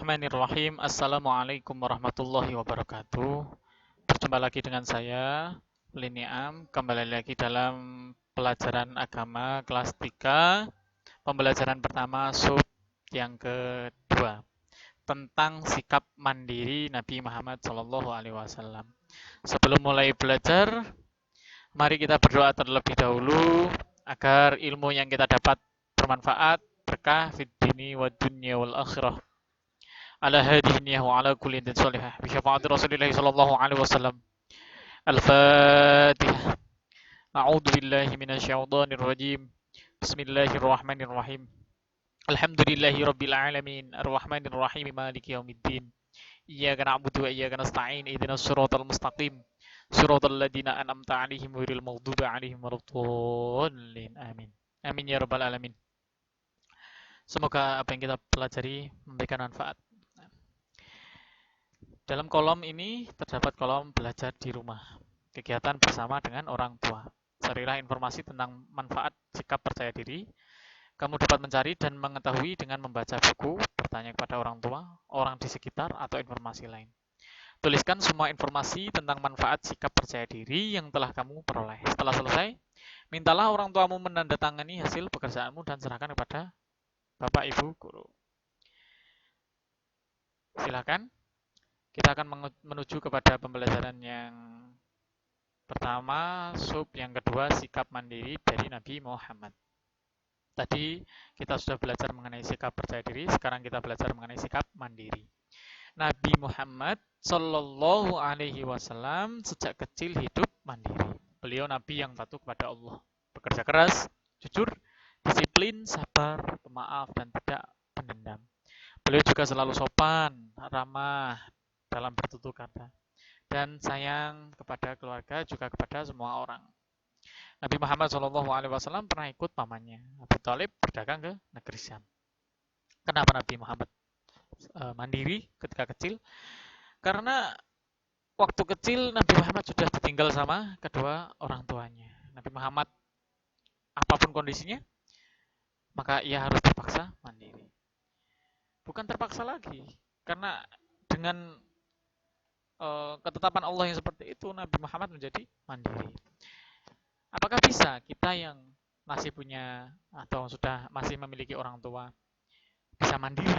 Bismillahirrahmanirrahim. Assalamualaikum warahmatullahi wabarakatuh. Berjumpa lagi dengan saya, Liniam. Kembali lagi dalam pelajaran agama kelas 3, pembelajaran pertama sub yang kedua, tentang sikap mandiri Nabi Muhammad SAW. Sebelum mulai belajar, mari kita berdoa terlebih dahulu agar ilmu yang kita dapat bermanfaat, berkah fid dini wad dunya wal akhirah. على هذه النية وعلى كل يد صالحة بشفاعة رسول الله صلى الله عليه وسلم. الفاتحة. أعوذ بالله من الشيطان الرجيم. بسم الله الرحمن الرحيم. الحمد لله رب العالمين الرحمن الرحيم مالك يوم الدين. إياك نعبد وإياك نستعين اهدنا الصراط المستقيم صراط الذين أنعمت عليهم غير المغضوب عليهم ولا الضالين. آمين. Amin ya rabbal alamin. Semoga apa yang kita pelajari memberikan manfaat. Dalam kolom ini terdapat kolom belajar di rumah, kegiatan bersama dengan orang tua. Carilah informasi tentang manfaat sikap percaya diri. Kamu dapat mencari dan mengetahui dengan membaca buku, bertanya kepada orang tua, orang di sekitar, atau informasi lain. Tuliskan semua informasi tentang manfaat sikap percaya diri yang telah kamu peroleh. Setelah selesai, mintalah orang tuamu menandatangani hasil pekerjaanmu dan serahkan kepada Bapak Ibu guru. Silakan. Kita akan menuju kepada pembelajaran yang pertama, sub yang kedua, sikap mandiri dari Nabi Muhammad. Tadi kita sudah belajar mengenai sikap percaya diri, sekarang kita belajar mengenai sikap mandiri. Nabi Muhammad Shallallahu Alaihi Wasallam sejak kecil hidup mandiri. Beliau Nabi yang patuh kepada Allah, bekerja keras, jujur, disiplin, sabar, pemaaf, dan tidak pendendam. Beliau juga selalu sopan, ramah dalam bertutur kata, dan sayang kepada keluarga juga kepada semua orang. Nabi Muhammad SAW pernah ikut pamannya Abu Thalib berdagang ke negeri Syam. Kenapa Nabi Muhammad mandiri ketika kecil? Karena waktu kecil Nabi Muhammad sudah ditinggal sama kedua orang tuanya. Nabi Muhammad apapun kondisinya, maka ia harus terpaksa mandiri. Bukan terpaksa lagi, karena dengan ketetapan Allah yang seperti itu, Nabi Muhammad menjadi mandiri. Apakah bisa kita yang masih punya atau sudah masih memiliki orang tua bisa mandiri?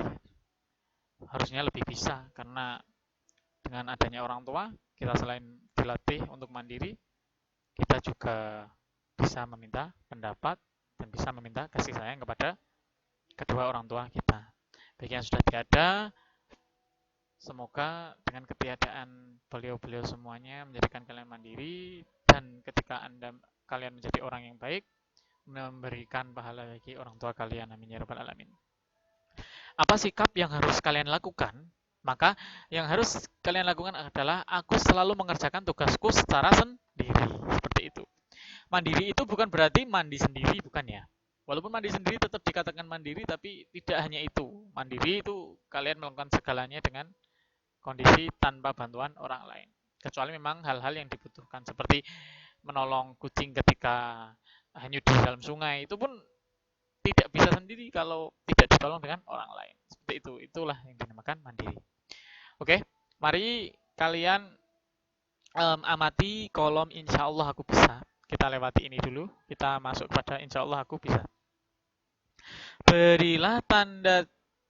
Harusnya lebih bisa, karena dengan adanya orang tua, kita selain dilatih untuk mandiri, kita juga bisa meminta pendapat dan bisa meminta kasih sayang kepada kedua orang tua kita. Bagi yang sudah tiada, semoga dengan ketiadaan beliau-beliau semuanya menjadikan kalian mandiri, dan ketika kalian menjadi orang yang baik, memberikan pahala bagi orang tua kalian. Amin ya rabbal alamin. Apa sikap yang harus kalian lakukan? Maka yang harus kalian lakukan adalah aku selalu mengerjakan tugasku secara sendiri. Seperti itu. Mandiri itu bukan berarti mandi sendiri, bukan ya. Walaupun mandi sendiri tetap dikatakan mandiri, tapi tidak hanya itu. Mandiri itu kalian melakukan segalanya dengan kondisi tanpa bantuan orang lain. Kecuali memang hal-hal yang dibutuhkan, seperti menolong kucing ketika hanyut di dalam sungai. Itu pun tidak bisa sendiri kalau tidak ditolong dengan orang lain. Seperti itu. Itulah yang dinamakan mandiri. Oke, mari kalian amati kolom insya Allah aku bisa. Kita lewati ini dulu. Kita masuk pada insya Allah aku bisa. Berilah tanda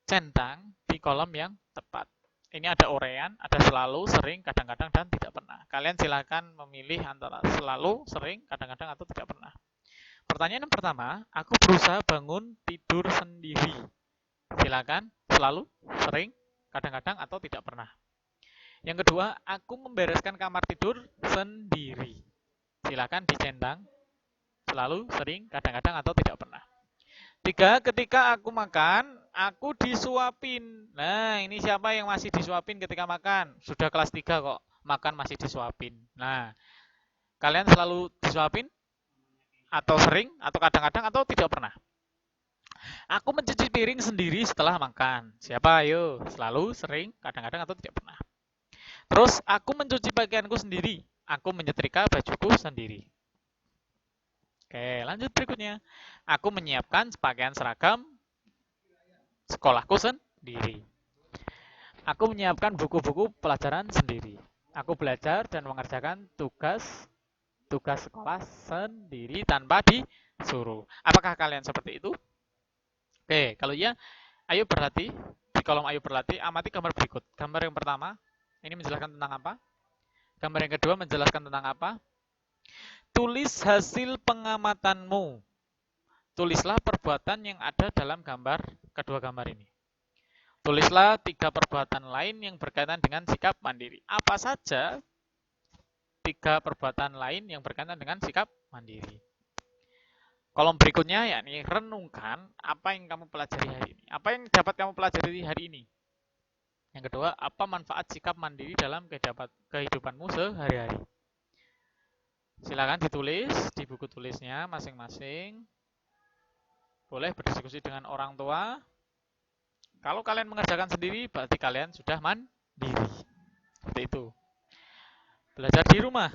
centang di kolom yang tepat. Ini ada orean, ada selalu, sering, kadang-kadang, dan tidak pernah. Kalian silakan memilih antara selalu, sering, kadang-kadang, atau tidak pernah. Pertanyaan yang pertama, aku berusaha bangun tidur sendiri. Silakan selalu, sering, kadang-kadang, atau tidak pernah. Yang kedua, aku membereskan kamar tidur sendiri. Silakan dicentang, selalu, sering, kadang-kadang, atau tidak pernah. Tiga, ketika aku makan, aku disuapin. Nah, ini siapa yang masih disuapin ketika makan? Sudah kelas 3 kok, makan masih disuapin. Nah, kalian selalu disuapin? Atau sering? Atau kadang-kadang? Atau tidak pernah? Aku mencuci piring sendiri setelah makan. Siapa? Ayo, selalu, sering, kadang-kadang, atau tidak pernah? Terus, aku mencuci pakaianku sendiri. Aku menyetrika bajuku sendiri. Oke, lanjut berikutnya. Aku menyiapkan pakaian seragam sekolahku sendiri. Aku menyiapkan buku-buku pelajaran sendiri. Aku belajar dan mengerjakan tugas sekolah sendiri tanpa disuruh. Apakah kalian seperti itu? Oke, kalau iya, ayo berlatih. Di kolom ayo berlatih, amati gambar berikut. Gambar yang pertama, ini menjelaskan tentang apa? Gambar yang kedua menjelaskan tentang apa? Tulis hasil pengamatanmu. Tulislah perbuatan yang ada dalam kedua gambar ini. Tulislah 3 perbuatan lain yang berkaitan dengan sikap mandiri. Apa saja 3 perbuatan lain yang berkaitan dengan sikap mandiri? Kolom berikutnya yakni renungkan apa yang kamu pelajari hari ini. Apa yang dapat kamu pelajari hari ini? Yang kedua, apa manfaat sikap mandiri dalam kehidupanmu sehari-hari? Silakan ditulis di buku tulisnya masing-masing. Boleh berdiskusi dengan orang tua. Kalau kalian mengerjakan sendiri, berarti kalian sudah mandiri. Seperti itu. Belajar di rumah.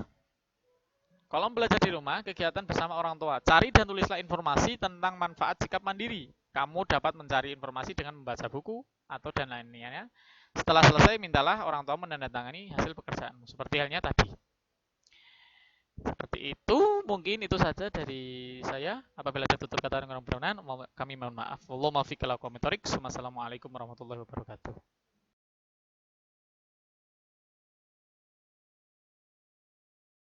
Kolom belajar di rumah, kegiatan bersama orang tua. Cari dan tulislah informasi tentang manfaat sikap mandiri. Kamu dapat mencari informasi dengan membaca buku atau dan lainnya. Setelah selesai, mintalah orang tua menandatangani hasil pekerjaanmu. Seperti halnya tadi. Seperti itu, mungkin itu saja dari saya. Apabila ada tutur kata yang kurang berkenan, kami mohon maaf. Wassalamualaikum warahmatullahi wabarakatuh.